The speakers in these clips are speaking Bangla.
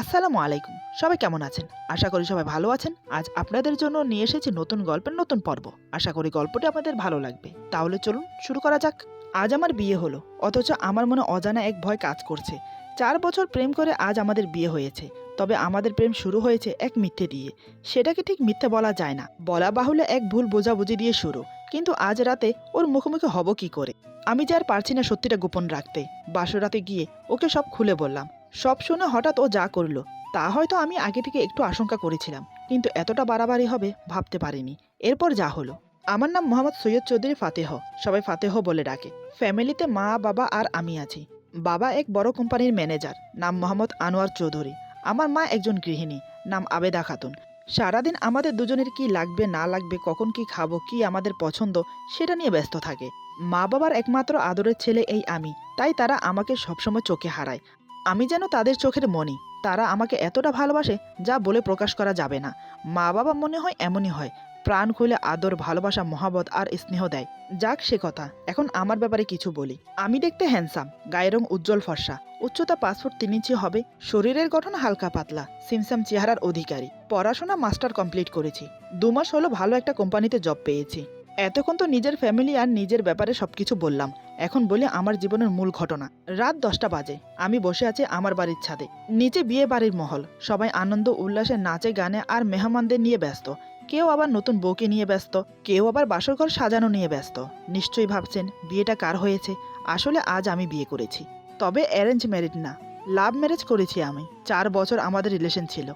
আসসালামু আলাইকুম। সবাই কেমন আছেন? আশা করি সবাই ভালো আছেন। আজ আপনাদের জন্য নিয়ে এসেছি নতুন গল্পের নতুন পর্ব। আশা করি গল্পটি আপনাদের ভালো লাগবে। তাহলে চলুন শুরু করা যাক। আজ আমার বিয়ে হলো, অথচ আমার মনে অজানা এক ভয় কাজ করছে। ৪ বছর প্রেম করে আজ আমাদের বিয়ে হয়েছে। তবে আমাদের প্রেম শুরু হয়েছে এক মিথ্যে দিয়ে। সেটাকে ঠিক মিথ্যে বলা যায় না। বলা বাহুল্য এক ভুল বোঝাবুঝি দিয়ে শুরু। কিন্তু আজ রাতে ওর মুখোমুখি হব কি করে? আমি যে আর পারছি না সত্যিটা গোপন রাখতে। বাসরাতে গিয়ে ওকে সব খুলে বললাম। সব শুনে হঠাৎ ও যা করলো তা হয়তো আমি আগে থেকে একটু আশঙ্কা করেছিলাম, কিন্তু এতটা বাড়াবাড়ি হবে ভাবতে পারিনি। এরপর যা হলো। আমার নাম মোহাম্মদ সৈয়দ চৌধুরী ফাতেহ। সবাই ফাতেহ বলে ডাকে। ফ্যামিলিতে মা বাবা আর আমি আছি। বাবা এক বড় কোম্পানির ম্যানেজার, নাম মোহাম্মদ আনোয়ার চৌধুরী। আমার মা একজন গৃহিণী, নাম আবেদা খাতুন। সারাদিন আমাদের দুজনের কি লাগবে না লাগবে, কখন কি খাবো, কি আমাদের পছন্দ, সেটা নিয়ে ব্যস্ত থাকে। মা বাবার একমাত্র আদরের ছেলে এই আমি, তাই তারা আমাকে সবসময় চোখে হারায়। আমি যেন তাদের চোখের মণি। তারা আমাকে এতটা ভালোবাসে যা বলে প্রকাশ করা যাবে না। মা বাবা মনে হয় এমনই হয়, প্রাণ খুলে আদর, ভালোবাসা, মহাবত আর স্নেহ দেয়। যাক সে কথা, এখন আমার ব্যাপারে কিছু বলি। আমি দেখতে হ্যান্ডসাম, গায়ের রং উজ্জ্বল ফর্সা, উচ্চতা 5 ফুট 3 ইঞ্চি হবে, শরীরের গঠন হালকা পাতলা, সিমসাম চেহারার অধিকারী। পড়াশোনা মাস্টার কমপ্লিট করেছি। 2 মাস হলো ভালো একটা কোম্পানিতে জব পেয়েছি। এতক্ষণ তো নিজের ফ্যামিলি আর নিজের ব্যাপারে সবকিছু বললাম। এখন বলি আমার জীবনের মূল ঘটনা। রাত 10টা বাজে। আমি বসে আছি আমার বাড়ির ছাদে। নিচে বিয়ে বাড়ির মহল। সবাই আনন্দ উল্লাসে নাচে গানে আর মেহমানদের নিয়ে ব্যস্ত। কেউ আবার নতুন বউকে নিয়ে ব্যস্ত, কেউ আবার বাসরঘর সাজানো নিয়ে ব্যস্ত। নিশ্চয়ই ভাবছেন বিয়েটা কার হয়েছে। আসলে আজ আমি বিয়ে করেছি, তবে অ্যারেঞ্জ ম্যারিড না, লাভ ম্যারেজ করেছি আমি। 4 বছর আমাদের রিলেশন ছিল।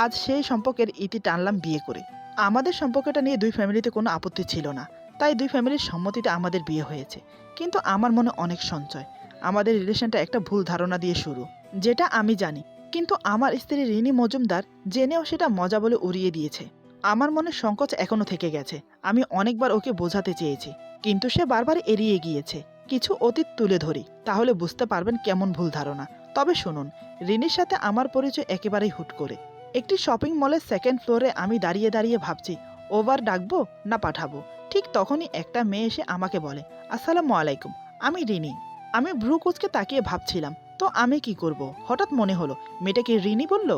আজ সেই সম্পর্কের ইতি টানলাম বিয়ে করে। আমাদের সম্পর্কটা নিয়ে দুই ফ্যামিলিতে কোনো আপত্তি ছিল না, তাই দুই ফ্যামিলির সম্মতিতে আমাদের বিয়ে হয়েছে। কিন্তু আমার মনে অনেক সঞ্চয়। আমাদের রিলেশনটা একটা ভুল ধারণা দিয়ে শুরু, যেটা আমি জানি। কিন্তু আমার স্ত্রী রিনি মজুমদার জেনেও সেটা মজা বলে উড়িয়ে দিয়েছে। আমার মনে সংকোচ এখনো থেকে গেছে। আমি অনেকবার ওকে বোঝাতে চেয়েছি, কিন্তু সে বারবার এড়িয়ে গিয়েছে। কিছু অতীত তুলে ধরি, তাহলে বুঝতে পারবেন কেমন ভুল ধারণা। তবে শুনুন, রিনির সাথে আমার পরিচয় একেবারেই হুট করে। একটি শপিং মলের সেকেন্ড ফ্লোরে আমি দাঁড়িয়ে দাঁড়িয়ে ভাবছি ওভার ডাকবো না পাঠাবো। ঠিক তখনই একটা মেয়ে এসে আমাকে বলে, আসসালামু আলাইকুম, আমি রিনি। আমি ভ্রু কুচকে তাকিয়ে ভাবছিলাম তো আমি কি করব। হঠাৎ মনে হলো মেয়েটাকে রিনি বলল।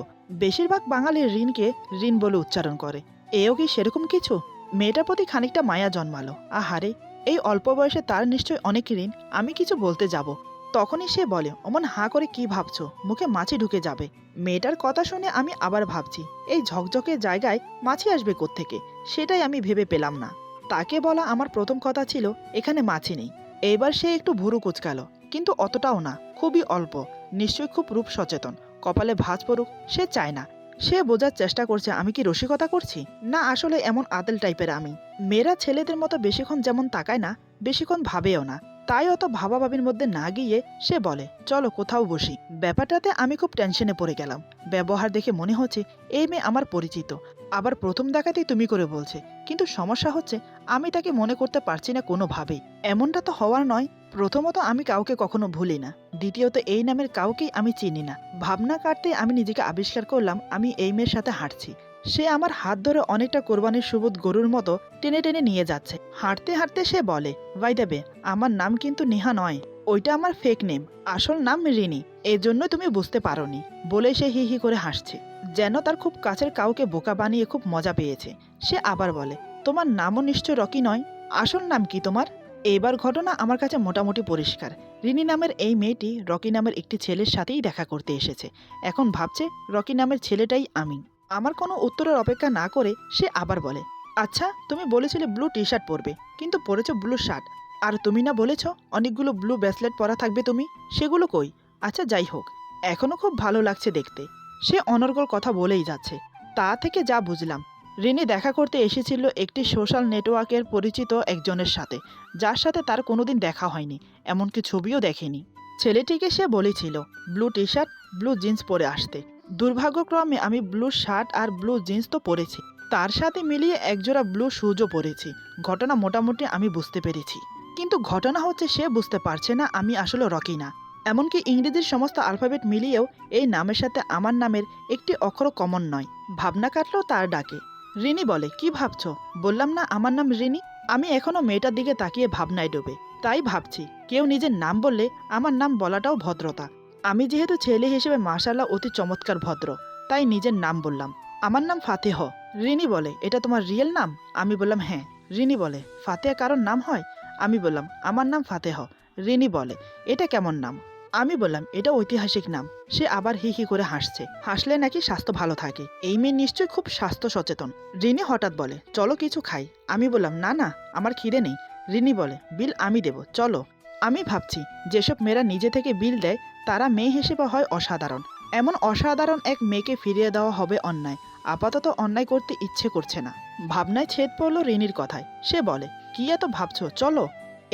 বেশিরভাগ বাঙালি ঋণকে ঋণ বলে উচ্চারণ করে। এও কি সেরকম কিছু? মেয়েটার প্রতি খানিকটা মায়া জন্মালো। আহারে, এই অল্প বয়সে তার নিশ্চয় অনেক ঋণ। আমি কিছু বলতে যাব, তখনই সে বলে, অমন হাঁ করে কি ভাবছো, মুখে মাছি ঢুকে যাবে। মেয়েটার কথা শুনে আমি আবার ভাবছি, এই ঝকঝকে জায়গায় মাছি আসবে কোত্থেকে, সেটাই আমি ভেবে পেলাম না। তাকে বলা আমার প্রথম কথা ছিল এখানে মাছি নেই। এবার সে একটু ভুরু কুচকালো, কিন্তু অতটাও না, খুবই অল্প। নিশ্চয়ই খুব রূপ সচেতন, কপালে ভাঁজ পড়ুক সে চায় না। সে বোঝার চেষ্টা করছে আমি কি রসিকতা করছি, না আসলে এমন আদেল টাইপের আমি। মেয়েরা ছেলেদের মতো বেশিক্ষণ যেমন তাকায় না, বেশিক্ষণ ভাবেও না। তাই অত ভাবাভাবির মধ্যে না গিয়ে সে বলে, চলো কোথাও বসি। ব্যাপারটাতে আমি খুব টেনশনে পড়ে গেলাম। ব্যবহার দেখে মনে হচ্ছে এই মেয়ে আমার পরিচিত, আবার প্রথম দেখাতেই তুমি করে বলছে। কিন্তু সমস্যা হচ্ছে আমি তাকে মনে করতে পারছি না কোনোভাবেই। এমনটা তো হওয়ার নয়। প্রথমত আমি কাউকে কখনো ভুলি না, দ্বিতীয়ত এই নামের কাউকেই আমি চিনি না। ভাবনা কাটতে আমি নিজেকে আবিষ্কার করলাম আমি এই মেয়ের সাথে হাঁটছি। সে আমার হাত ধরে অনেকটা কোরবানির সুবোধ গরুর মতো টেনে টেনে নিয়ে যাচ্ছে। হাঁটতে হাঁটতে সে বলে, ভাই দেবে, আমার নাম কিন্তু নেহা নয়, ওইটা আমার ফেক নেম, আসল নাম রিনি। এজন্য তুমি বুঝতে পারোনি। বলে সে হি হি করে হাসছে, যেন তার খুব কাছের কাউকে বোকা বানিয়ে খুব মজা পেয়েছে। সে আবার বলে, তোমার নামও নিশ্চয় রকি নয়, আসল নাম কি তোমার? এবার ঘটনা আমার কাছে মোটামুটি পরিষ্কার। রিনি নামের এই মেয়েটি রকি নামের একটি ছেলের সাথেই দেখা করতে এসেছে। এখন ভাবছে রকি নামের ছেলেটাই আমি। আমার কোনো উত্তরের অপেক্ষা না করে সে আবার বলে, আচ্ছা তুমি বলেছিলে ব্লু টি শার্ট পরবে, কিন্তু পরেছো ব্লু শার্ট। আর তুমি না বলেছ অনেকগুলো ব্লু ব্রেসলেট পরা থাকবে তুমি, সেগুলো কই? আচ্ছা যাই হোক, এখনো খুব ভালো লাগছে দেখতে। সে অনর্গল কথা বলেই যাচ্ছে। তা থেকে যা বুঝলাম, রিনি দেখা করতে এসেছিল একটি সোশ্যাল নেটওয়ার্কের পরিচিত একজনের সাথে, যার সাথে তার কোনোদিন দেখা হয়নি, এমনকি ছবিও দেখেনি। ছেলেটিকে সে বলেছিল blue T shirt blue jeans পরে আসতে। দুর্ভাগ্যক্রমে আমি ব্লু শার্ট আর ব্লু জিন্স তো পরেছি, তার সাথে মিলিয়ে একজোড়া ব্লু শুজও পরেছি। ঘটনা মোটামুটি আমি বুঝতে পেরেছি, কিন্তু ঘটনা হচ্ছে সে বুঝতে পারছে না আমি আসলে রকি না। এমনকি ইংরেজির সমস্ত আলফাবেট মিলিয়েও এই নামের সাথে আমার নামের একটি অক্ষর কমন নয়। ভাবনা কাটলেও তার ডাকে। রিনি বলে, কি ভাবছো? বললাম না আমার নাম রিনি। আমি এখনো মেয়েটার দিকে তাকিয়ে ভাবনায় ডুবে। তাই ভাবছি কেউ নিজের নাম বললে আমার নাম বলাটাও ভদ্রতা। আমি যেহেতু ছেলে হিসেবে মাশাআল্লাহ অতি চমৎকার ভদ্র, তাই নিজের নাম বললাম। আমার নাম ফাতেহ। রিনি বলে, এটা তোমার রিয়েল নাম? আমি বললাম হ্যাঁ। রিনি বলে, ফাতেহা কারোর নাম হয়? আমি বললাম আমার নাম ফাতেহ। রিনি বলে, এটা কেমন নাম? আমি বললাম এটা ঐতিহাসিক নাম। সে আবার হি হি করে হাসছে, হাসলে নাকি স্বাস্থ্য ভালো থাকে। এই মেয়ে নিশ্চয়ই খুব স্বাস্থ্য সচেতন। রিনি হঠাৎ বলে, চলো কিছু খাই। আমি বললাম না না, আমার খিদে নেই। রিনি বলে, বিল আমি দেব, চলো। আমি ভাবছি যেসব মেয়েরা নিজে থেকে বিল দেয় তারা মেয়ে হিসেবে হয় অসাধারণ। এমন অসাধারণ এক মেয়েকে ফিরিয়ে দেওয়া হবে অন্যায়। আপাতত অন্যায় করতে ইচ্ছে করছে না। ভাবনায় ছেদ পড়ল রিনির কথায়। সে বলে, কি এত ভাবছো, চলো।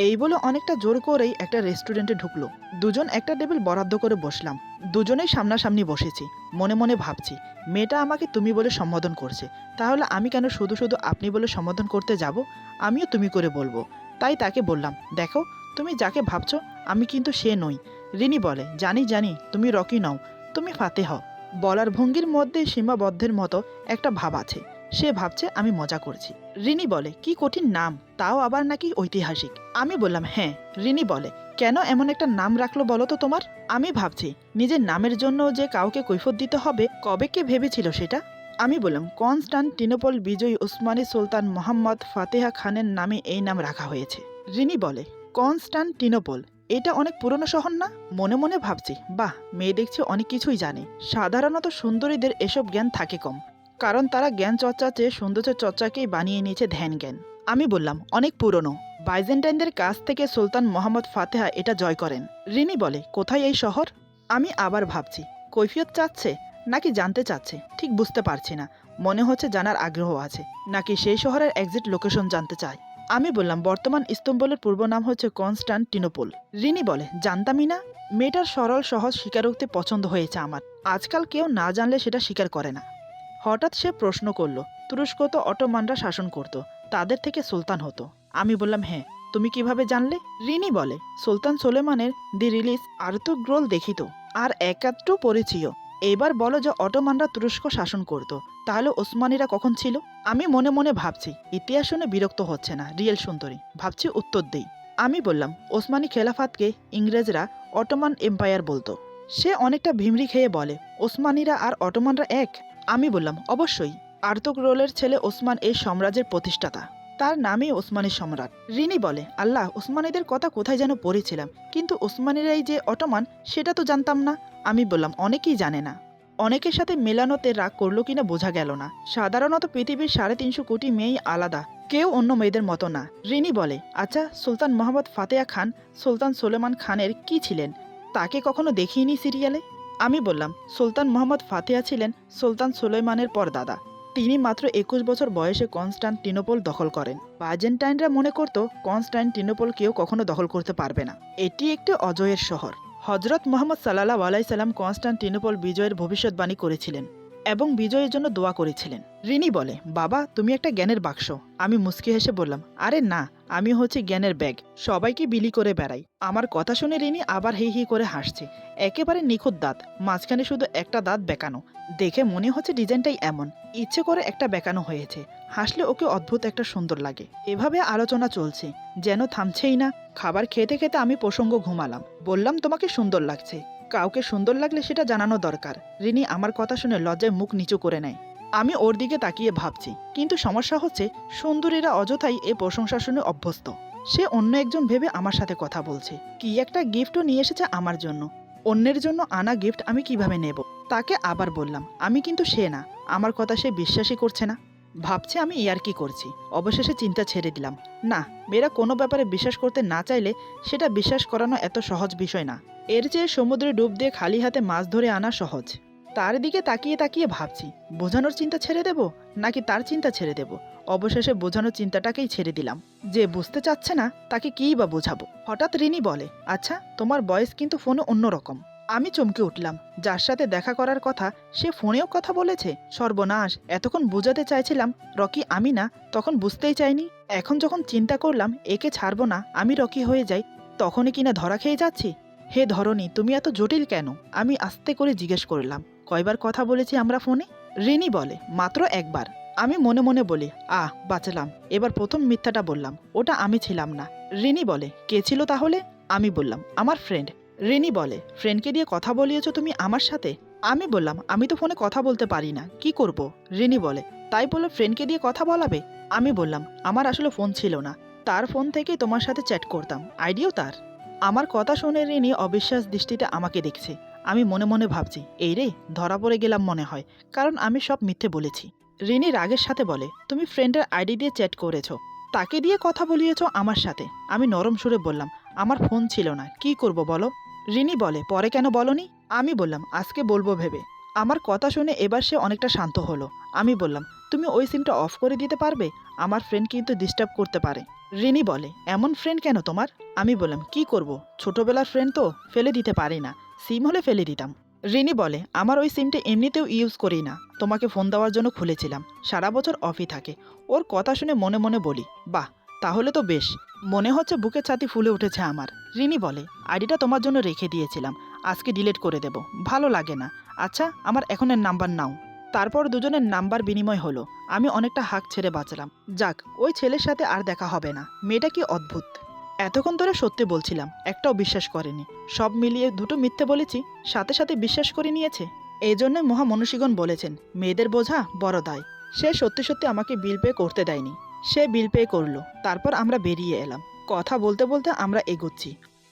এই বলে অনেকটা জোর করেই একটা রেস্টুরেন্টে ঢুকলো। দুজন একটা টেবিল বরাদ্দ করে বসলাম। দুজনেই সামনাসামনি বসেছি। মনে মনে ভাবছি, মেয়েটা আমাকে তুমি বলে সম্বোধন করছে, তাহলে আমি কেন শুধু শুধু আপনি বলে সম্বোধন করতে যাব? আমিও তুমি করে বলবো। তাই তাকে বললাম, দেখো, তুমি যাকে ভাবছো আমি কিন্তু সে নই। রিনি বলে, জানি জানি, তুমি রকি নও, তুমি ফাতেহ। বলার ভঙ্গির মধ্যে সীমাবদ্ধের মতো একটা ভাব আছে। সে ভাবছে আমি মজা করছি। রিনি বলে, কি কঠিন নাম, তাও আবার নাকি ঐতিহাসিক। আমি বললাম হ্যাঁ। রিনি বলে, কেন এমন একটা নাম রাখলো বলো তো তোমার? আমি ভাবছি নিজের নামের জন্য যে কাউকে কৈফিয়ত দিতে হবে, কবে কে ভেবেছিল সেটা? আমি বললাম, কনস্টান্টিনোপল বিজয়ী উসমানী সুলতান মোহাম্মদ ফাতেহা খানের নামে এই নাম রাখা হয়েছে। রিনি বলে, কনস্টান্টিনোপল, এটা অনেক পুরনো শহর না? মনে মনে ভাবছি, বাহ, মেয়ে দেখছি অনেক কিছুই জানে। সাধারণত সুন্দরীদের এসব জ্ঞান থাকে কম, কারণ তারা জ্ঞান চর্চার চেয়ে সৌন্দর্য চর্চাকেই বানিয়ে নিয়েছে ধ্যান জ্ঞান। আমি বললাম, অনেক পুরনো। বাইজেন্টাইনদের কাছ থেকে সুলতান মোহাম্মদ ফাতেহা এটা জয় করেন। রিনি বলে, কোথায় এই শহর? আমি আবার ভাবছি, কৈফিয়ত চাচ্ছে নাকি জানতে চাচ্ছে ঠিক বুঝতে পারছি না। মনে হচ্ছে জানার আগ্রহ আছে, নাকি সেই শহরের এক্সাক্ট লোকেশন জানতে চায়। আমি বললাম, বর্তমান ইস্তম্বুলের পূর্ব নাম হচ্ছে কনস্টান্টিনোপল। রিনি বলে, জানতামই না। মেয়েটার সরল সহজ স্বীকারোক্তি পছন্দ হয়েছে আমার। আজকাল কেউ না জানলে সেটা স্বীকার করে না। হঠাৎ সে প্রশ্ন করল, তুরস্ক তো অটোমানরা শাসন করত, তাদের থেকে সুলতান হতো। আমি বললাম হ্যাঁ। তুমি কিভাবে জানলে? রিনি বলে, সুলতান সোলেমানের দি রিলিজ আর্তুগ্রোল দেখিত, আর একাত্র পরিচিয়। এবার বলো যে অটোমানরা তুরস্ক শাসন করত, তাহলে ওসমানীরা কখন ছিল? আমি মনে মনে ভাবছি, ইতিহাস শুনে বিরক্ত হচ্ছে না রিয়েল সুন্দরী, ভাবছি উত্তর দেই। আমি বললাম, ওসমানী খেলাফাতকে ইংরেজরা অটোমান এম্পায়ার বলতো। সে অনেকটা ভিমরি খেয়ে বলে, ওসমানীরা আর অটোমানরা এক? আমি বললাম, অবশ্যই। আর্তুগরুলের ছেলে ওসমান এই সাম্রাজ্যের প্রতিষ্ঠাতা, তার নামই ওসমানী সম্রাট। রিনি বলে, আল্লাহ, ওসমানীদের কথা কোথায় যেন পড়েছিলাম, কিন্তু ওসমানীরাই যে অটোমান সেটা তো জানতাম না। আমি বললাম, অনেকেই জানে না। অনেকের সাথে মেলানোতে রাগ করলো কিনা বোঝা গেল না। সাধারণত পৃথিবীর 350 কোটি মেয়েই আলাদা, কেউ অন্য মেয়েদের মতো না। রিনি বলে, আচ্ছা, সুলতান মোহাম্মদ ফাতেহা খান সুলতান সুলেমান খানের কি ছিলেন? তাকে কখনো দেখিনি সিরিয়ালে? আমি বললাম, সুলতান মোহাম্মদ ফাতেহা ছিলেন সুলতান সুলেমানের পরদাদা। তিনি মাত্র 21 বছর বয়সে কনস্টান্টিনোপল দখল করেন। বাইজেন্টাইনরা মনে করত কনস্টান্টিনোপল কেউ কখনো দখল করতে পারবে না, এটি একটি অজয়ের শহর। হজরত মোহাম্মদ সাল্লাল্লাহু আলাইহি সাল্লাম কনস্টান্টিনোপল বিজয়ের ভবিষ্যৎবাণী করেছিলেন এবং বিজয়ের জন্য দোয়া করেছিলেন। রিনি বলে, বাবা, তুমি একটা জ্ঞানের বাক্স। আমি মুচকি হেসে বললাম, আরে না, আমি হচ্ছে জ্ঞানের ব্যাগ, সবাইকে বিলি করে বেড়াই। আমার কথা শুনে রিনি আবার হি হি করে হাসছে। একেবারে নিখুঁত দাঁত, মাঝখানে শুধু একটা দাঁত বেঁকানো। দেখে মনে হচ্ছে ডিজাইনটাই এমন, ইচ্ছে করে একটা বেঁকানো হয়েছে। হাসলে ওকে অদ্ভুত একটা সুন্দর লাগে। এভাবে আলোচনা চলছে, যেন থামছেই না। খাবার খেতে খেতে আমি প্রসঙ্গ ঘুমালাম। বললাম, তোমাকে সুন্দর লাগছে। কাউকে সুন্দর লাগলে সেটা জানানো দরকার। রিনি আমার কথা শুনে লজ্জায় মুখ নিচু করে নেয়। আমি ওর দিকে তাকিয়ে ভাবছি, কিন্তু সমস্যা হচ্ছে সুন্দরীরা অযথাই এ প্রশংসা শুনে অভ্যস্ত। সে অন্য একজন ভেবে আমার সাথে কথা বলছে। কি একটা গিফটও নিয়ে এসেছে আমার জন্য। অন্যের জন্য আনা গিফট আমি কিভাবে নেব? তাকে আবার বললাম, আমি কিন্তু সে না। আমার কথা সে বিশ্বাসই করছে না। ভাবছে আমি ইয়ার্কি করছি। অবশেষে চিন্তা ছেড়ে দিলাম। না, মেয়েরা কোনো ব্যাপারে বিশ্বাস করতে না চাইলে সেটা বিশ্বাস করানো এত সহজ বিষয় না। এর চেয়ে সমুদ্রে ডুব দিয়ে খালি হাতে মাছ ধরে আনা সহজ। তার দিকে তাকিয়ে তাকিয়ে ভাবছি, বোঝানোর চিন্তা ছেড়ে দেব নাকি তার চিন্তা ছেড়ে দেব। অবশেষে বোঝানোর চিন্তাটাকেই ছেড়ে দিলাম। যে বুঝতে চাচ্ছে না তাকে কিই বা বোঝাবো। হঠাৎ রিনি বলে, আচ্ছা, তোমার বয়স কিন্তু ফোনে অন্যরকম। আমি চমকে উঠলাম। যার সাথে দেখা করার কথা সে ফোনেও কথা বলেছে। সর্বনাশ, এতক্ষণ বোঝাতে চাইছিলাম রকি আমি না, তখন বুঝতেই চাইনি। এখন যখন চিন্তা করলাম একে ছাড়বো না, আমি রকি হয়ে যাই, তখনই কিনা ধরা খেয়ে যাচ্ছি। হে ধরনী, তুমি এত জটিল কেন? আমি আস্তে করে জিজ্ঞেস করলাম, কয়বার কথা বলেছি আমরা ফোনে? রিনি বলে, মাত্র একবার। আমি মনে মনে বলি, বাঁচলাম, এবার প্রথম মিথ্যাটা বললাম, ওটা আমি ছিলাম না। রিনি বলে, কে ছিল তাহলে? আমি বললাম, আমার ফ্রেন্ড। রিনি বলে, ফ্রেন্ডকে দিয়ে কথা বলিয়েছো তুমি আমার সাথে? আমি বললাম, আমি তো ফোনে কথা বলতে পারি না, কি করব? রিনি বলে, তাই বলে ফ্রেন্ডকে দিয়ে কথা বলাবে? আমি বললাম, আমার আসলে ফোন ছিল না, তার ফোন থেকেই তোমার সাথে চ্যাট করতাম, আইডিয়াও তার। আমার কথা শুনে রিনি অবিশ্বাস দৃষ্টিতে আমাকে দেখছে। আমি মনে মনে ভাবছি, এই রে, ধরা পড়ে গেলাম মনে হয়, কারণ আমি সব মিথ্যে বলেছি। রিনি রাগের সাথে বলে, তুমি ফ্রেন্ডের আইডি দিয়ে চ্যাট করেছো, তাকে দিয়ে কথা বলিয়েছো আমার সাথে? আমি নরম সুরে বললাম, আমার ফোন ছিল না, কি করব বলো? রিনি বলে, পরে কেন বলনি? আমি বললাম, আজকে বলবো ভেবে। আমার কথা শুনে এবার সে অনেকটা শান্ত হলো। আমি বললাম, তুমি ওই সিমটা অফ করে দিতে পারবে? আমার ফ্রেন্ড কিন্তু ডিস্টার্ব করতে পারে। রিনি বলে, এমন ফ্রেন্ড কেন তোমার? আমি বললাম, কি করব, ছোটবেলার ফ্রেন্ড তো, ফেলে দিতে পারি না, সিম হলে ফেলে দিতাম। রিনি বলে, আমার ওই সিমটা এমনিতেও ইউজ করি না, তোমাকে ফোন দেওয়ার জন্য খুলেছিলাম, সারা বছর অফই থাকে। ওর কথা শুনে মনে মনে বলি, বাহ, তাহলে তো বেশ। মনে হচ্ছে বুকের ছাতি ফুলে উঠেছে আমার। রিনি বলে, আইডিটা তোমার জন্য রেখে দিয়েছিলাম, আজকে ডিলিট করে দেব, ভালো লাগে না। আচ্ছা, আমার এখনের নাম্বার নাও। তারপর দুজনের নাম্বার বিনিময় হলো। আমি অনেকটা হাঁক ছেড়ে বাঁচলাম। যাক, ওই ছেলের সাথে আর দেখা হবে না। মেয়েটা কি অদ্ভুত। এতক্ষণ ধরে সত্যি বলছিলাম, একটাও বিশ্বাস করেনি। সব মিলিয়ে দুটো মিথ্যে বলেছি, সাথে সাথে বিশ্বাস করে নিয়েছে। এই জন্য মহামনীষীগণ বলেছেন, মেয়েদের বোঝা বড় দায়। সে সত্যি সত্যি আমাকে বিল পে করতে দেয়নি। সে বিল পে করলো, তারপর আমরা বেরিয়ে এলাম। কথা বলতে বলতে আমরা এগোচ্ছি।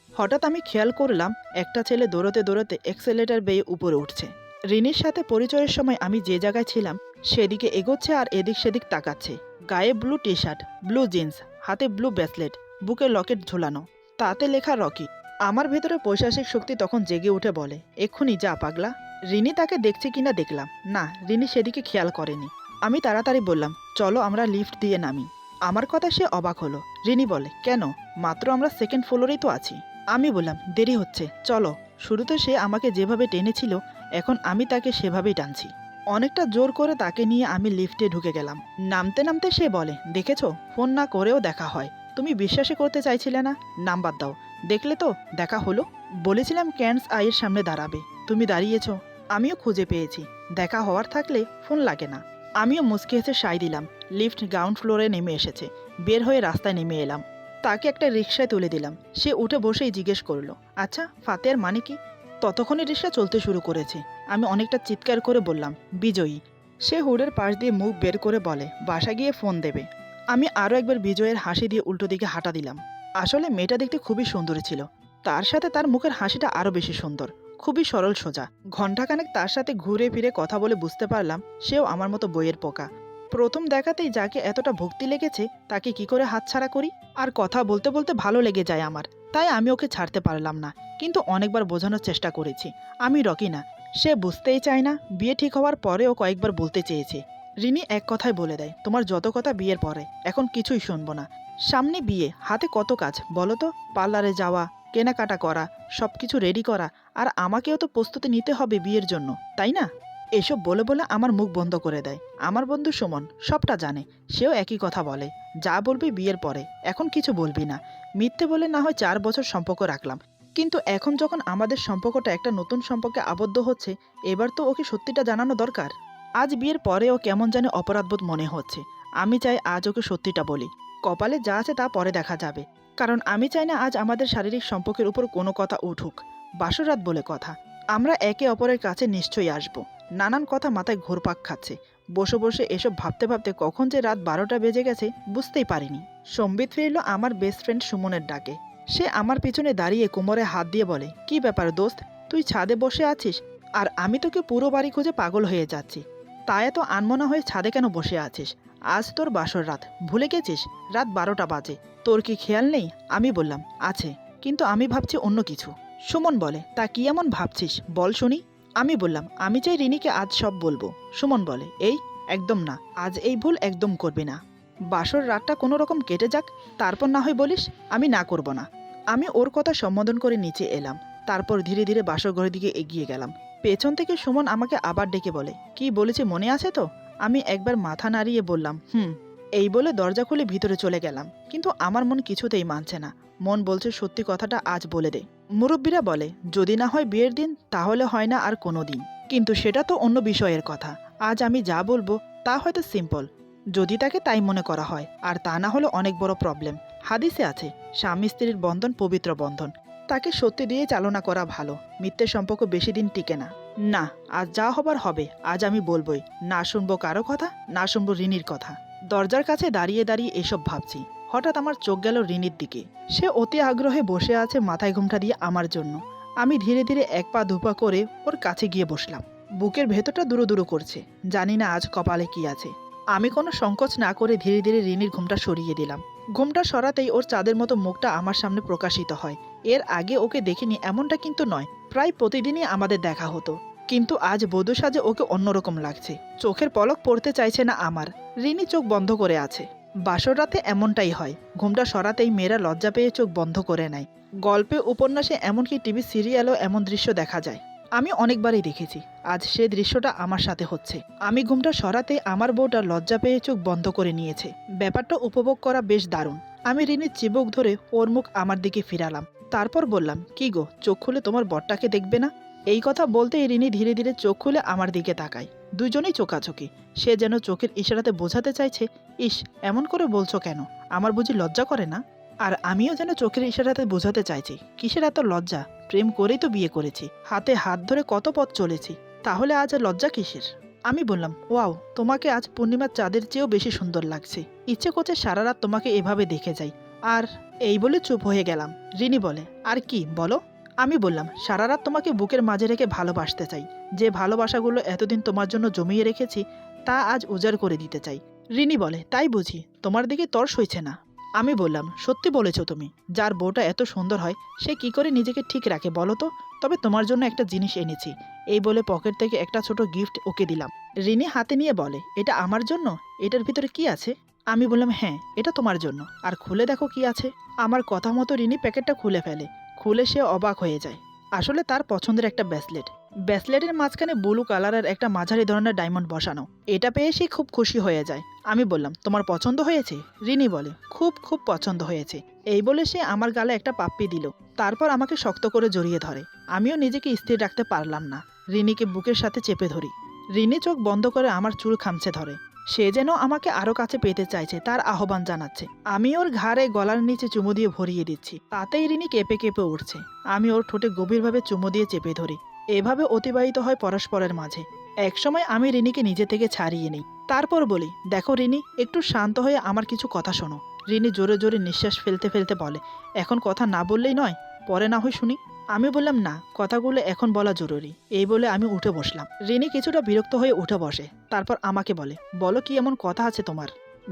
হঠাৎ আমি খেয়াল করলাম, একটা ছেলে দৌড়তে দৌড়তে এক্সেলেটার বেয়ে উপরে উঠছে। রিনির সাথে পরিচয়ের সময় আমি যে জায়গায় ছিলাম সেদিকে এগোচ্ছে আর এদিক সেদিক তাকাচ্ছে। গায়ে blue T shirt, blue jeans, হাতে ব্লু ব্রেসলেট, বুকে লকেট ঝোলানো, তাতে লেখা রকি। আমার ভেতরে পৈশাচিক শক্তি তখন জেগে উঠে বলে, এক্ষুনি যা পাগলা। রিনি তাকে দেখছে কিনা দেখলাম না, রিনি সেদিকে খেয়াল করেনি। আমি তাড়াতাড়ি বললাম, চলো আমরা লিফট দিয়ে নামি। আমার কথা সে অবাক হলো। রিনি বলে, কেন? মাত্র আমরা সেকেন্ড ফ্লোরেই তো আছি। আমি বললাম, দেরি হচ্ছে, চলো। শুরুতে সে আমাকে যেভাবে টেনেছিল, এখন আমি তাকে সেভাবেই টানছি। অনেকটা জোর করে তাকে নিয়ে আমি লিফটে ঢুকে গেলাম। নামতে নামতে সে বলে, দেখেছো, ফোন না করেও দেখা হয়। তুমি বিশ্বাসই করতে চাইছিলে না, নাম্বার দাও। দেখলে তো, দেখা হলো। বলেছিলাম ক্যান্স আইয়ের সামনে দাঁড়াবে, তুমি দাঁড়িয়েছো। আমিও খুঁজে পেয়েছি, দেখা হওয়ার থাকলে ফোন লাগে না। আমিও মুচকি হেসে সাই দিলাম। লিফট গ্রাউন্ড ফ্লোরে নেমে এসেছে। বের হয়ে রাস্তায় নেমে এলাম। তাকে একটা রিকশায় তুলে দিলাম। সে উঠে বসেই জিজ্ঞেস করলো, আচ্ছা, ফাতেহার মানে কি? ততক্ষণে রিকশা চলতে শুরু করেছে। আমি অনেকটা চিৎকার করে বললাম, বিজয়ী। সে হুডের পাশ দিয়ে মুখ বের করে বলে, বাসা গিয়ে ফোন দেবে। আমি আরও একবার বিজয়ের হাসি দিয়ে উল্টো দিকে হাঁটা দিলাম। আসলে মেয়েটা দেখতে খুবই সুন্দরী ছিল। তার সাথে তার মুখের হাসিটা আরও বেশি সুন্দর, খুবই সরল সোজা। ঘণ্টাখানেক তার সাথে ঘুরে ফিরে কথা বলে বুঝতে পারলাম সেও আমার মতো বইয়ের পোকা। প্রথম দেখাতেই যাকে এতটা ভক্তি লেগেছে তাকে কি করে হাতছাড়া করি? আর কথা বলতে বলতে ভালো লেগে যায় আমার, তাই আমি ওকে ছাড়তে পারলাম না। কিন্তু অনেকবার বোঝানোর চেষ্টা করেছি, আমি রকি না। সে বুঝতেই চায় না। বিয়ে ঠিক হওয়ার পরেও কয়েকবার বলতে চেয়েছে। রিনি এক কথায় বলে দেয়, তোমার যত কথা বিয়ের পরে, এখন কিছুই শুনবো না। সামনে বিয়ে, হাতে কত কাজ বলো তো। পার্লারে যাওয়া, কেনাকাটা করা, সব কিছু রেডি করা, আর আমাকেও তো প্রস্তুতি নিতে হবে বিয়ের জন্য, তাই না? এসব বলে বলে আমার মুখ বন্ধ করে দেয়। আমার বন্ধু সুমন সবটা জানে, সেও একই কথা বলে, যা বলবি বিয়ের পরে, এখন কিছু বলবি না। মিথ্যে বলে না হয় 4 বছর সম্পর্ক রাখলাম, কিন্তু এখন যখন আমাদের সম্পর্কটা একটা নতুন সম্পর্কে আবদ্ধ হচ্ছে, এবার তো ওকে সত্যিটা জানানো দরকার। আজ বিয়ের পরেও কেমন জানি অপরাধবোধ মনে হচ্ছে। আমি চাই আজ ওকে সত্যিটা বলি। কপালে যা আছে তা পরে দেখা যাবে, কারণ আমি চাই না আজ আমাদের শারীরিক সম্পর্কের উপর কোনো কথা উঠুক। বাসরাত বলে কথা, আমরা একে অপরের কাছে নিশ্চয়ই আসব। নানান কথা মাথায় ঘুরপাক খাচ্ছে। বসে বসে এসব ভাবতে ভাবতে কখন যে রাত 12টা বেজে গেছে বুঝতেই পারিনি। সম্বিত ফিরল আমার বেস্ট ফ্রেন্ড সুমনের ডাকে। সে আমার পিছনে দাঁড়িয়ে কোমরে হাত দিয়ে বলে, কি ব্যাপার দোস্ত, তুই ছাদে বসে আছিস, আর আমি তোকে পুরো বাড়ি খুঁজে পাগল হয়ে যাচ্ছি। তা এত আনমনা হয়ে ছাদে কেন বসে আছিস? আজ তোর বাসর রাত, ভুলে গেছিস? রাত 12টা বাজে, তোর কি খেয়াল নেই? আমি বললাম, আছে, কিন্তু আমি ভাবছি অন্য কিছু। সুমন বলে, তা কি এমন ভাবছিস, বল শুনি। আমি বললাম, আমি চাই রিনিকে আজ সব বলবো। সুমন বলে, এই, একদম না, আজ এই ভুল একদম করবি না। বাসর রাতটা কোনো রকম কেটে যাক, তারপর না হয় বলিস। আমি না করব না। আমি ওর কথা সম্বোধন করে নিচে এলাম। তারপর ধীরে ধীরে বাসর ঘরের দিকে এগিয়ে গেলাম। পেছন থেকে সুমন আমাকে আবার ডেকে বলে, কি বলেছে মনে আছে তো? আমি একবার মাথা নাড়িয়ে বললাম, হুম। এই বলে দরজা খুলে ভিতরে চলে গেলাম, কিন্তু আমার মন কিছুতেই মানছে না। মন বলছে সত্যি কথাটা আজ বলে দে। মুরব্বীরা বলে, যদি না হয় বিয়ের দিন, তাহলে হয় না আর কোনো দিন। কিন্তু সেটা তো অন্য বিষয়ের কথা। আজ আমি যা বলবো তা হয়তো সিম্পল, যদি তাকে তাই মনে করা হয়, আর তা না হলে অনেক বড় প্রবলেম। হাদিসে আছে, স্বামী স্ত্রীর বন্ধন পবিত্র বন্ধন, তাকে সত্যি দিয়ে চালনা করা ভালো। মিথ্যে সম্পর্ক বেশি দিন টিকে না। না, আজ যা হবার হবে। আজ আমি বলবই। না শুনবো কারো কথা, না শুনবো রিনির কথা। দরজার কাছে দাঁড়িয়ে দাঁড়িয়ে এসব ভাবছি। হঠাৎ আমার চোখ গেল রিনির দিকে। সে অতি আগ্রহে বসে আছে মাথায় ঘোমটা দিয়ে আমার জন্য। আমি ধীরে ধীরে এক পা দুপা করে ওর কাছে গিয়ে বসলাম। বুকের ভেতরটা দুরু দুরু করছে। জানি না আজ কপালে কি আছে। আমি কোনো সংকোচ না করে ধীরে ধীরে রিনির ঘোমটা সরিয়ে দিলাম। ঘোমটা সরাতেই ওর চাঁদের মতো মুখটা আমার সামনে প্রকাশিত হয়। এর আগে ওকে দেখিনি এমনটা কিন্তু নয়। প্রায় প্রতিদিনই আমাদের দেখা হতো, কিন্তু আজ বধূ সাজে ওকে অন্যরকম লাগছে। চোখের পলক পড়তে চাইছে না আমার। রিনি চোখ বন্ধ করে আছে। বাসর রাতে এমনটাই হয়। ঘোমটা সরাতেই মেয়েরা লজ্জা পেয়ে চোখ বন্ধ করে নেয়। গল্পে, উপন্যাসে, এমনকি টিভি সিরিয়ালও এমন দৃশ্য দেখা যায়। আমি অনেকবারই দেখেছি। আজ সে দৃশ্যটা আমার সাথে হচ্ছে। আমি ঘোমটা সরাতে আমার বউটা লজ্জা পেয়ে চোখ বন্ধ করে নিয়েছে। ব্যাপারটা উপভোগ করা বেশ দারুণ। আমি রিনির চিবুক ধরে ওর মুখ আমার দিকে ফিরালাম। তারপর বললাম, কি গো, চোখ খুলে তোমার বরটাকে দেখবে না? এই কথা বলতেই রিনি ধীরে ধীরে চোখ খুলে আমার দিকে তাকায়। দুজনেই চোখাচোখি। সে যেন চোখের ইশারাতে বোঝাতে চাইছে, ইস, এমন করে বলছো কেন? আমার বুঝি লজ্জা করে না? আর আমিও যেন চোখের ইশারাতে বোঝাতে চাইছি, কিসের এত লজ্জা? প্রেম করেই তো বিয়ে করেছি। হাতে হাত ধরে কত পথ চলেছি। তাহলে আজ আর লজ্জা কিসের? আমি বললাম, ওয়াও, তোমাকে আজ পূর্ণিমার চাঁদের চেয়েও বেশি সুন্দর লাগছে। ইচ্ছে করছে সারা রাত তোমাকে এভাবে দেখে যাই। আর এই বলে চুপ হয়ে গেলাম। রিনি বলে, আর কি বলো? আমি বললাম, সারা রাত তোমাকে বুকের মাঝে রেখে ভালোবাসতে চাই। যে ভালোবাসাগুলো এতদিন তোমার জন্য জমিয়ে রেখেছি তা আজ উজাড় করে দিতে চাই। রিনি বলে, তাই বুঝি? তোমার দিকে তর্স হইছে না? আমি বললাম, সত্যি বলেছ তুমি। যার বউটা এত সুন্দর হয় সে কি করে নিজেকে ঠিক রাখে বলো তো? তবে তোমার জন্য একটা জিনিস এনেছি। এই বলে পকেট থেকে একটা ছোট গিফট ওকে দিলাম। রিনি হাতে নিয়ে বলে, এটা আমার জন্য? এটার ভিতরে কি আছে? আমি বললাম, হ্যাঁ, এটা তোমার জন্য। আর খুলে দেখো কি আছে। আমার কথা মতো রিনি প্যাকেটটা খুলে ফেলে। খুলে সে অবাক হয়ে যায়। আসলে তার পছন্দের একটা ব্রেসলেট। ব্রেসলেটের মাঝখানে ব্লু কালারের একটা মাঝারি ধরনের ডায়মন্ড বসানো। এটা পেয়ে সে খুব খুশি হয়ে যায়। আমি বললাম, তোমার পছন্দ হয়েছে? রিনি বলে, খুব খুব পছন্দ হয়েছে। এই বলে সে আমার গালে একটা পাপ্পি দিল। তারপর আমাকে শক্ত করে জড়িয়ে ধরে। আমিও নিজেকে স্থির রাখতে পারলাম না। রিনিকে বুকের সাথে চেপে ধরি। রিনি চোখ বন্ধ করে আমার চুল খামছে ধরে। সে যেন আমাকে আরো কাছে পেতে চাইছে, তার আহ্বান জানাচ্ছে। আমি ওর ঘাড়ে গলার নিচে চুমু দিয়ে ভরিয়ে দিচ্ছি। তাতেই রিনি কেঁপে কেঁপে উঠছে। আমি ওর ঠোঁটে গভীরভাবে চুমু দিয়ে চেপে ধরি। এভাবে অতিবাহিত হয় পরস্পরের মাঝে। একসময় আমি রিনিকে নিজে থেকে ছাড়িয়ে নিই। তারপর বলি, দেখো রিনি, একটু শান্ত হয়ে আমার কিছু কথা শোনো। রিনি জোরে জোরে নিঃশ্বাস ফেলতে ফেলতে বলে, এখন কথা না বললেই নয়? পরে না হয় শুনি। আমি বললাম, না, কথাগুলো এখন বলা জরুরি। এই বলে আমি উঠে বসলাম। রিনি কিছুটা বিরক্ত হয়ে উঠে বসে। তারপর আমাকে বলে, বলো, কি এমন কথা আছে তোমার,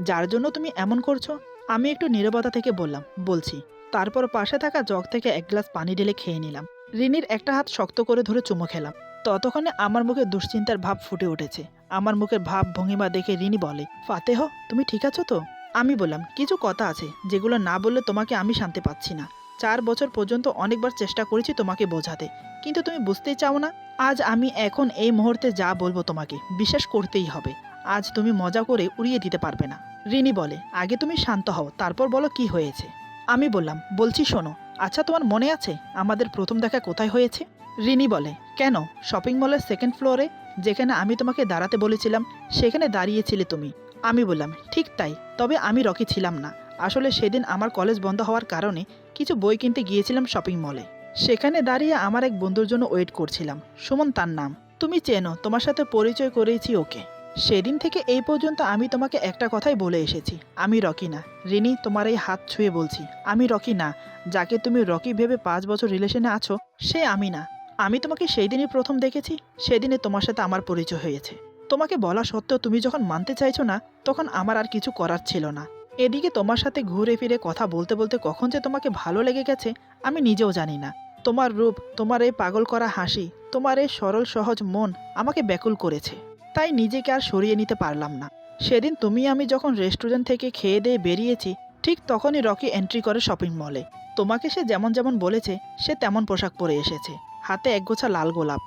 যার জন্য তুমি এমন করছো? আমি একটু নীরবতা থেকে বললাম, বলছি। তারপর পাশে থাকা জগ থেকে এক গ্লাস পানি ঢেলে খেয়ে নিলাম। রিনির একটা হাত শক্ত করে ধরে চুমু খেলাম। ততক্ষণে আমার মুখে দুশ্চিন্তার ভাব ফুটে উঠেছে। আমার মুখের ভাব ভঙ্গিমা দেখে রিনি বলে, ফাতেহ, তুমি ঠিক আছো তো? আমি বললাম, কিছু কথা আছে যেগুলো না বললে তোমাকে আমি শান্তি পাচ্ছি না। 4 বছর পর্যন্ত অনেকবার চেষ্টা করেছি তোমাকে বোঝাতে, কিন্তু তুমি বুঝতেই চাও না। আজ আমি এখন এই মুহূর্তে যা বলবো তোমাকে বিশ্বাস করতেই হবে। আজ তুমি মজা করে উড়িয়ে দিতে পারবে না। রিনি বলে, আগে তুমি শান্ত হও, তারপর বলো কি হয়েছে। আমি বললাম, বলছি শোনো। আচ্ছা, তোমার মনে আছে আমাদের প্রথম দেখা কোথায় হয়েছে? রিনি বলে, কেন? শপিং মলের সেকেন্ড ফ্লোরে, যেখানে আমি তোমাকে দাঁড়াতে বলেছিলাম সেখানে দাঁড়িয়েছিলে তুমি। আমি বললাম, ঠিক তাই, তবে আমি রকি ছিলাম না। আসলে সেদিন আমার কলেজ বন্ধ হওয়ার কারণে কিছু বই কিনতে গিয়েছিলাম শপিং মলে। সেখানে দাঁড়িয়ে আমার এক বন্ধুর জন্য ওয়েট করছিলাম। সুমন তার নাম। তুমি চেনো, তোমার সাথে পরিচয় করেছি ওকে। সেদিন থেকে এই পর্যন্ত আমি তোমাকে একটা কথাই বলে এসেছি, আমি রকি না। রিনি, তোমার এই হাত ছুঁয়ে বলছি, আমি রকি না। যাকে তুমি রকি ভেবে 5 বছর রিলেশনে আছো সে আমি না। আমি তোমাকে সেই দিনই প্রথম দেখেছি। সেদিনে তোমার সাথে আমার পরিচয় হয়েছে। তোমাকে বলা সত্ত্বেও তুমি যখন মানতে চাইছো না, তখন আমার আর কিছু করার ছিল না। এদিকে তোমার সাথে ঘুরে ফিরে কথা বলতে বলতে কখন যে তোমাকে ভালো লেগে গেছে আমি নিজেও জানি না। তোমার রূপ, তোমার এই পাগল করা হাসি, তোমার এই সরল সহজ মন আমাকে ব্যাকুল করেছে। তাই নিজেকে আর সরিয়ে নিতে পারলাম না। সেদিন তুমি আমি যখন রেস্টুরেন্ট থেকে খেয়ে দিয়ে বেরিয়েছি, ঠিক তখনই রকি এন্ট্রি করে শপিং মলে। তোমাকে সে যেমন যেমন বলেছে সে তেমন পোশাক পরে এসেছে। হাতে একগোছা লাল গোলাপ,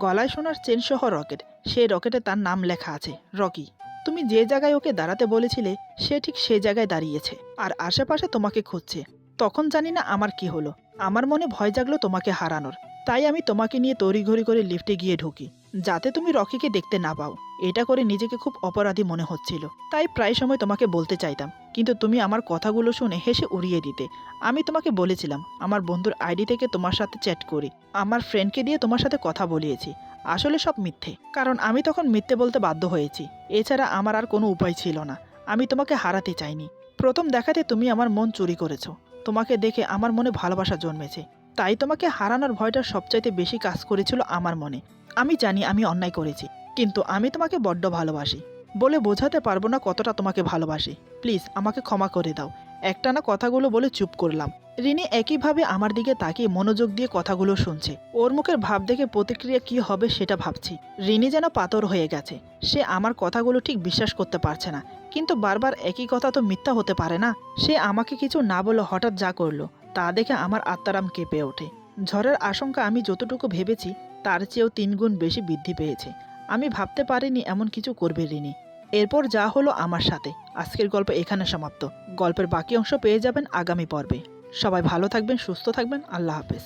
গলায় সোনার চেন সহ রকেট। সেই রকেটে তার নাম লেখা আছে, রকি। তুমি যে জায়গায় ওকে দাঁড়াতে বলেছিলে সে ঠিক সেই জায়গায় দাঁড়িয়েছে আর আশেপাশে তোমাকে খুঁজছে। তখন জানি না আমার কি হলো। আমার মনে ভয় জাগলো তোমাকে হারানোর। তাই আমি তোমাকে নিয়ে তড়িঘড়ি করে লিফটে গিয়ে ঢুকি, যাতে তুমি রকিকে দেখতে না পাও। এটা করে নিজেকে খুব অপরাধী মনে হচ্ছিল। তাই প্রায় সময় তোমাকে বলতে চাইতাম, কিন্তু তুমি আমার কথাগুলো শুনে হেসে উড়িয়ে দিতে। আমি তোমাকে বলেছিলাম আমার বন্ধুর আইডি থেকে তোমার সাথে চ্যাট করি, আমার ফ্রেন্ডকে দিয়ে তোমার সাথে কথা বলিয়েছি। আসলে সব মিথ্যে, কারণ আমি তখন মিথ্যে বলতে বাধ্য হয়েছি। এছাড়া আমার আর কোনো উপায় ছিল না। আমি তোমাকে হারাতে চাইনি। প্রথম দেখাতে তুমি আমার মন চুরি করেছো। তোমাকে দেখে আমার মনে ভালোবাসা জন্মেছে। তাই তোমাকে হারানোর ভয়টা সবচাইতে বেশি কাজ করেছিল আমার মনে। আমি জানি আমি অন্যায় করেছি, কিন্তু আমি তোমাকে বড্ড ভালোবাসি। বলে বোঝাতে পারবো না কতটা তোমাকে ভালোবাসি। প্লিজ আমাকে ক্ষমা করে দাও। একটানা কথাগুলো বলে চুপ করলাম। রিনি একইভাবে আমার দিকে তাকিয়ে মনোযোগ দিয়ে কথাগুলো শুনছে। ওর মুখের ভাব দেখে প্রতিক্রিয়া কি হবে সেটা ভাবছি। রিনি যেন পাথর হয়ে গেছে। সে আমার কথাগুলো ঠিক বিশ্বাস করতে পারছে না। কিন্তু বারবার একই কথা তো মিথ্যা হতে পারে না। সে আমাকে কিছু না বলে হঠাৎ যা করলো তা দেখে আমার আত্মারাম কেঁপে ওঠে। ঝড়ের আশঙ্কা আমি যতটুকু ভেবেছি তার চেয়েও 3 গুণ বেশি বৃদ্ধি পেয়েছে। আমি ভাবতে পারিনি এমন কিছু করবে রিনি। এরপর যা হলো আমার সাথে। আজকের গল্প এখানে সমাপ্ত। গল্পের বাকি অংশ পেয়ে যাবেন আগামী পর্বে। সবাই ভালো থাকবেন, সুস্থ থাকবেন। আল্লাহ হাফেজ।